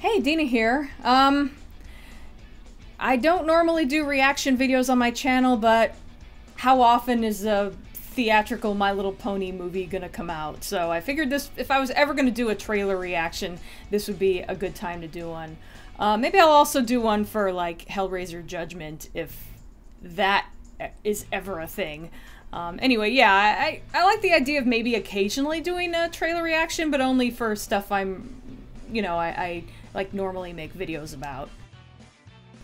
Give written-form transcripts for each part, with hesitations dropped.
Hey, Dina here. I don't normally do reaction videos on my channel, but how often is a theatrical My Little Pony movie gonna come out? So I figured this, if I was ever gonna do a trailer reaction, this would be a good time to do one. Maybe I'll also do one for, like, Hellraiser Judgment, if that is ever a thing. Anyway, yeah, I like the idea of maybe occasionally doing a trailer reaction, but only for stuff I'm, you know, I like normally make videos about.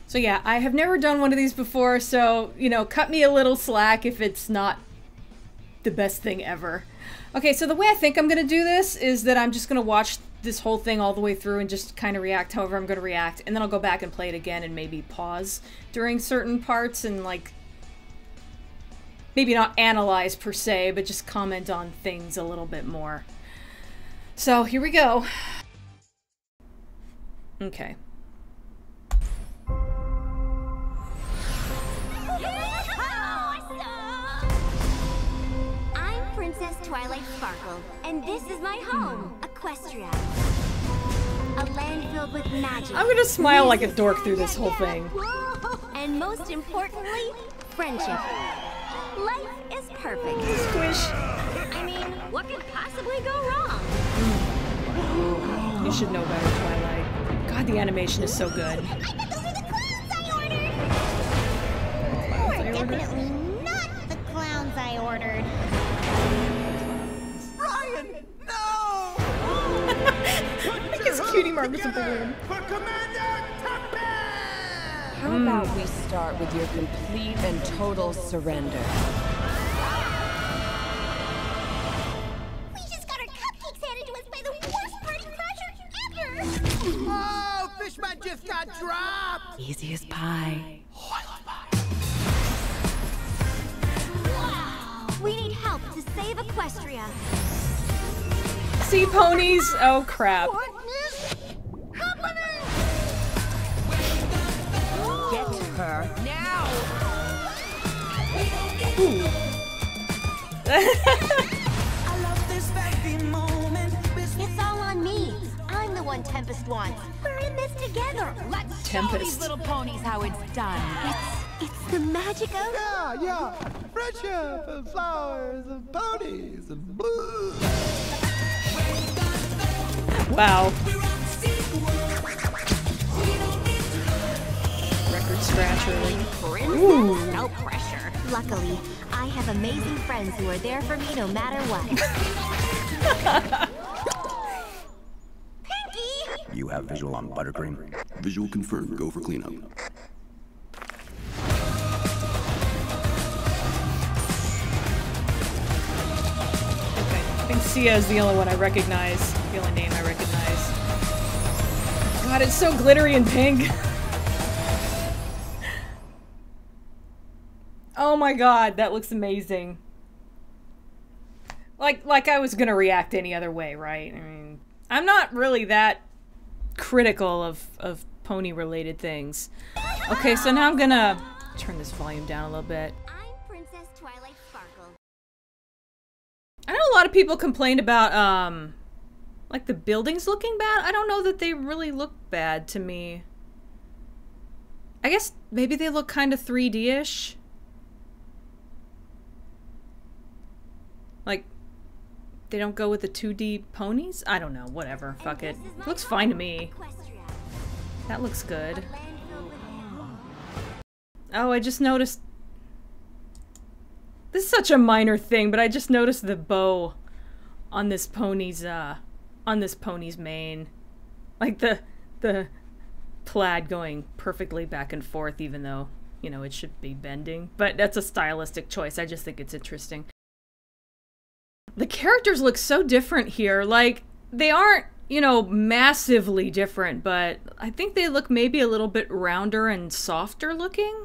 So yeah, I have never done one of these before, so, you know, cut me a little slack if it's not the best thing ever. Okay, so the way I think I'm gonna do this is that I'm just gonna watch this whole thing all the way through and just kind of react however I'm gonna react, and then I'll go back and play it again and maybe pause during certain parts and, like, maybe not analyze per se, but just comment on things a little bit more. So here we go. Okay. I'm Princess Twilight Sparkle, and this is my home, Equestria. A land filled with magic. I'm gonna smile like a dork through this whole thing. And most importantly, friendship. Life is perfect. Squish. I mean, what could possibly go wrong? You should know better, Twilight. God, the animation is so good. I bet those are the clowns I ordered! Definitely not the clowns I ordered. Ryan, no! I guess Cutie Mark was a balloon. For Commander Tuppy! How about we start with your complete and total surrender? We just got our cupcakes handed to us by the worst party crasher ever! Oh, Fishman just got dropped! Easy as pie. Oh, I love pie. Wow! We need help to save Equestria. See, ponies? Oh, crap. What is happening? Get her now! I love this very moment. It's all on me. I'm the one Tempest wants. We're in this together. Let's show Tempest. these little ponies how it's done. It's the magic of... Yeah. Friendship and flowers and ponies and blue. Wow. Record scratch early. Ooh. No pressure. Luckily, I have amazing friends who are there for me no matter what. Pinky! You have visual on buttercream. Visual confirmed. Go for cleanup. Okay. I think Sia is the only one I recognize. The only name I recognize. God, it's so glittery and pink. Oh my god, that looks amazing. Like I was gonna react any other way, right? I mean, I'm not really that critical of pony-related things. Okay, so now I'm gonna turn this volume down a little bit. I'm Princess Twilight Sparkle. I know a lot of people complained about, like, the buildings looking bad. I don't know that they really look bad to me. I guess maybe they look kind of 3D-ish. Like, they don't go with the 2D ponies? I don't know, whatever, fuck it. Looks fine to me. Equestria. That looks good. A land filled with... Oh, I just noticed... This is such a minor thing, but I just noticed the bow on this pony's mane. Like the plaid going perfectly back and forth, even though, you know, it should be bending. But that's a stylistic choice. I just think it's interesting. The characters look so different here. Like, they aren't, you know, massively different, but I think they look maybe a little bit rounder and softer looking.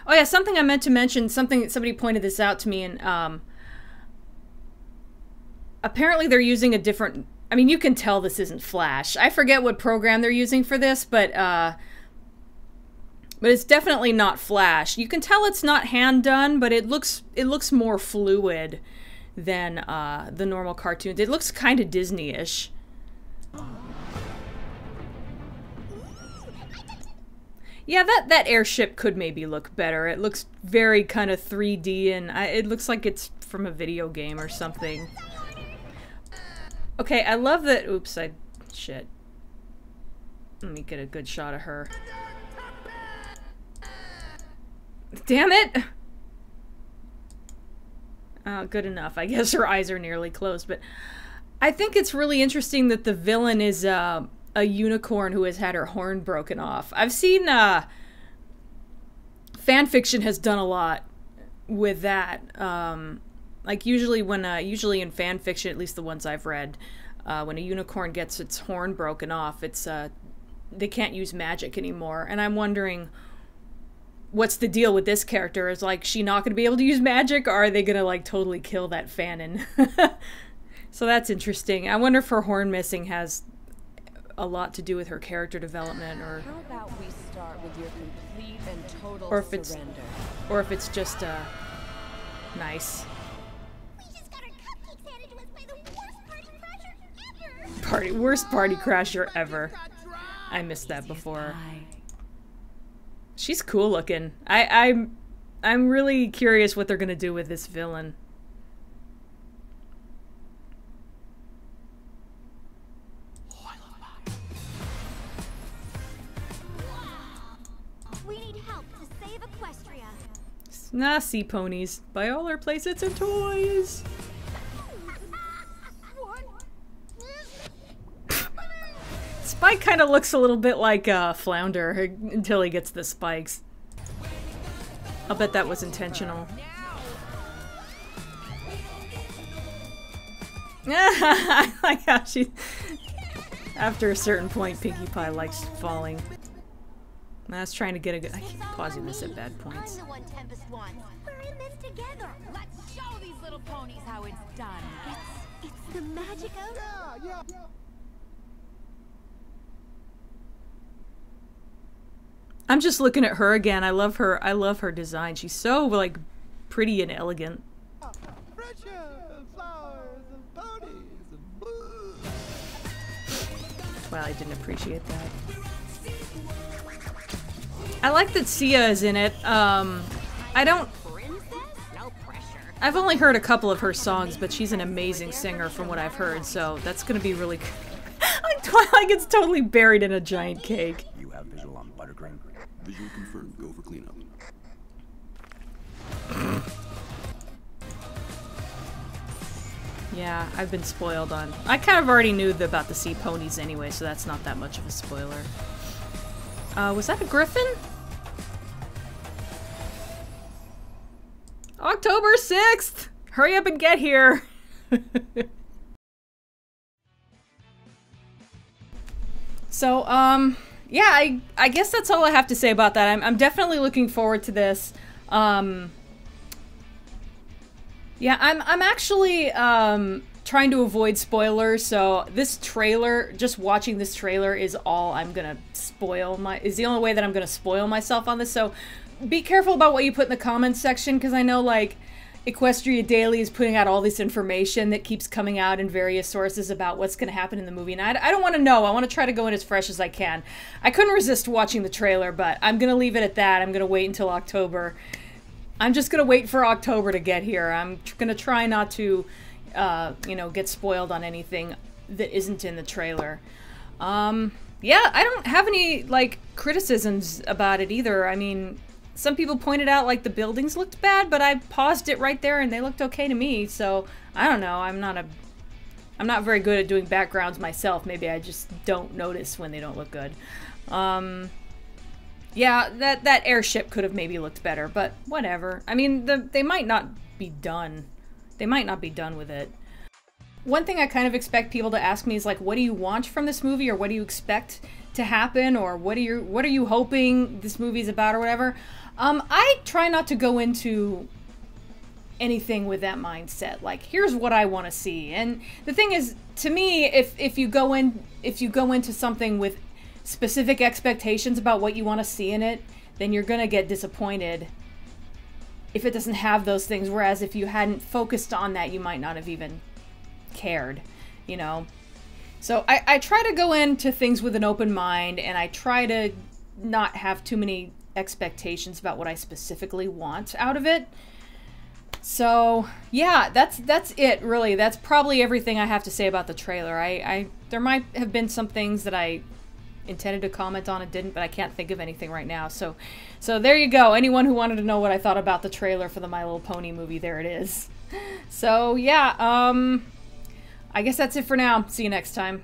Oh yeah, something I meant to mention, somebody pointed this out to me, and apparently they're using a different, I mean, you can tell this isn't Flash. I forget what program they're using for this, but it's definitely not Flash. You can tell it's not hand done, but it looks more fluid than the normal cartoons. It looks kind of Disney-ish. Yeah, that airship could maybe look better. It looks very kind of 3D, and it looks like it's from a video game or something. Okay, I love that. Oops, shit. Let me get a good shot of her. Damn it! Good enough. I guess her eyes are nearly closed, but I think it's really interesting that the villain is a unicorn who has had her horn broken off. I've seen fan fiction has done a lot with that. Like usually in fan fiction, at least the ones I've read, when a unicorn gets its horn broken off, it's they can't use magic anymore. And I'm wondering, what's the deal with this character? Is like she not going to be able to use magic, or are they going to like totally kill that fanon? So that's interesting. I wonder if her horn missing has a lot to do with her character development, or How about we start with your complete and total surrender? Or if it's just nice. We just got our cupcakes handed to us by the worst party crasher ever. Worst party crasher ever. I missed that before. She's cool looking. I'm really curious what they're gonna do with this villain. We need help to save Equestria. Nah, sea ponies. Buy all our playsets and toys. Spike kind of looks a little bit like Flounder until he gets the spikes. I'll bet that was intentional. I like how she... After a certain point, Pinkie Pie likes falling. I was trying to get a good... I keep pausing this at bad points. I'm the one Tempest wants. We're in this together. Let's show these little ponies how it's done. It's the magic of... I'm just looking at her again. I love her design. She's so like pretty and elegant. Friendship and flowers and ponies and blue. Well, I didn't appreciate that. I like that Sia is in it. I've only heard a couple of her songs, but she's an amazing singer from what I've heard, so that's gonna be really like Twilight gets totally buried in a giant cake. You have visual on buttercream. Visual confirmed. Go for cleanup. Yeah, I've been spoiled on... I kind of already knew about the sea ponies anyway, so that's not that much of a spoiler. Was that a griffin? October 6th! Hurry up and get here! So, yeah, I guess that's all I have to say about that. I'm definitely looking forward to this. Yeah, I'm actually trying to avoid spoilers, so this trailer, just watching this trailer is all I'm gonna is the only way that I'm gonna spoil myself on this, so be careful about what you put in the comments section, because I know, like, Equestria Daily is putting out all this information that keeps coming out in various sources about what's going to happen in the movie, and I don't want to know. I want to try to go in as fresh as I can. I couldn't resist watching the trailer, but I'm going to leave it at that. I'm going to wait until October. I'm just going to wait for October to get here. I'm going to try not to, you know, get spoiled on anything that isn't in the trailer. Yeah, I don't have any, like, criticisms about it either. I mean... Some people pointed out, like, the buildings looked bad, but I paused it right there and they looked okay to me, so I don't know. I'm not very good at doing backgrounds myself. Maybe I just don't notice when they don't look good. Yeah, that airship could have maybe looked better, but whatever. I mean, they might not be done. They might not be done with it. One thing I kind of expect people to ask me is, like, what do you want from this movie, or what do you expect to happen, or what are you hoping this movie's about, or whatever. I try not to go into anything with that mindset. Like, here's what I want to see. And the thing is, to me, if you go into something with specific expectations about what you want to see in it, then you're gonna get disappointed if it doesn't have those things. Whereas if you hadn't focused on that, you might not have even cared, you know. So I try to go into things with an open mind, and I try to not have too many expectations about what I specifically want out of it. So yeah, that's it really. That's probably everything I have to say about the trailer. There might have been some things that I intended to comment on and didn't, but I can't think of anything right now. So there you go. Anyone who wanted to know what I thought about the trailer for the My Little Pony movie, there it is. So yeah, I guess that's it for now. See you next time.